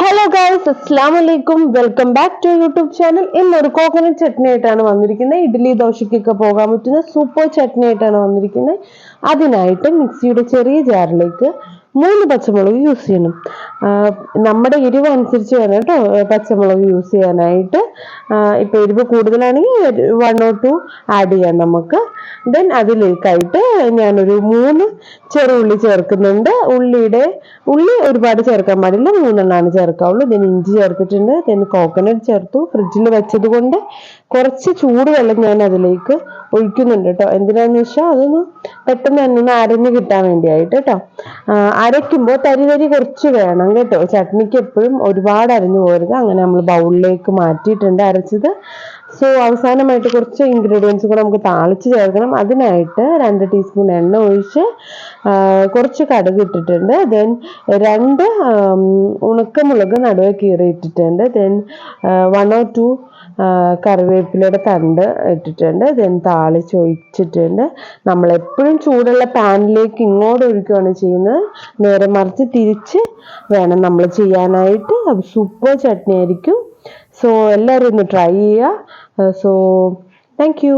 Hello guys, അസ്സലാമു അലൈക്കും. Welcome back to YouTube channel. ഇന്നൊരു കോക്കനട്ട് ചട്നി ആയിട്ടാണ് വന്നിരിക്കുന്നത്. ഇഡ്ഡലി ദോശയ്ക്കൊക്കെ പോകാൻ പറ്റുന്ന സൂപ്പർ ചട്നി ആയിട്ടാണ് വന്നിരിക്കുന്നത്. അതിനായിട്ട് മിക്സിയുടെ ചെറിയ ജാറിലേക്ക് 3 പച്ചമുളക് യൂസ് ചെയ്യണം. നമ്മുടെ എരിവ് അനുസരിച്ച് വേണം കേട്ടോ പച്ചമുളക് യൂസ് ചെയ്യാനായിട്ട്. ഇപ്പൊ എരിവ് കൂടുതലാണെങ്കിൽ 1 or 2 ആഡ് ചെയ്യാം നമുക്ക്. ദെൻ അതിലേക്കായിട്ട് ഞാനൊരു 3 ചെറുള്ളി ചേർക്കുന്നുണ്ട്. ഉള്ളി ഒരുപാട് ചേർക്കാൻ പാടില്ല, 3 ചേർക്കാവുള്ളൂ. ദെൻ ഇഞ്ചി ചേർത്തിട്ടുണ്ട്. ദെൻ കോക്കനട്ട് ചേർത്തു. ഫ്രിഡ്ജിൽ വെച്ചത് കൊണ്ട് കുറച്ച് ചൂടുവെള്ളം ഞാൻ അതിലേക്ക് ഒഴിക്കുന്നുണ്ട് കേട്ടോ. എന്തിനാന്ന് വെച്ചാൽ അതൊന്ന് പെട്ടെന്ന് തന്നെ ഒന്ന് അരഞ്ഞു കിട്ടാൻ വേണ്ടിയായിട്ട് കേട്ടോ. അരയ്ക്കുമ്പോൾ തരി കുറച്ച് വേണം കേട്ടോ. ചട്നിക്ക് എപ്പോഴും ഒരുപാട് അരഞ്ഞു പോകരുത്. അങ്ങനെ നമ്മൾ ബൗളിലേക്ക് മാറ്റിയിട്ടുണ്ട് അരച്ചത്. സോ അവസാനമായിട്ട് കുറച്ച് ഇൻഗ്രീഡിയൻസ് കൂടെ നമുക്ക് താളിച്ച് ചേർക്കണം. അതിനായിട്ട് 2 ടീസ്പൂൺ എണ്ണ ഒഴിച്ച് കുറച്ച് കടുക് ഇട്ടിട്ടുണ്ട്. ദെൻ 2 ഉണക്കമുളക് നടുവെ കീറി ഇട്ടിട്ടുണ്ട്. ദെൻ 1 or 2 കറിവേപ്പിലയുടെ തണ്ട് ഇട്ടിട്ടുണ്ട്. ദെൻ താളിച്ചൊഴിച്ചിട്ടുണ്ട്. നമ്മൾ എപ്പോഴും ചൂടുള്ള പാനിലേക്ക് ഇങ്ങോട്ട് ഒഴിക്കുകയാണ് ചെയ്യുന്നത്, നേരെ മറിച്ച് തിരിച്ച് വേണം നമ്മൾ ചെയ്യാനായിട്ട്. അത് സൂപ്പർ ചട്നി ആയിരിക്കും. സോ എല്ലാവരും ഒന്ന് ട്രൈ ചെയ്യുക. So thank you.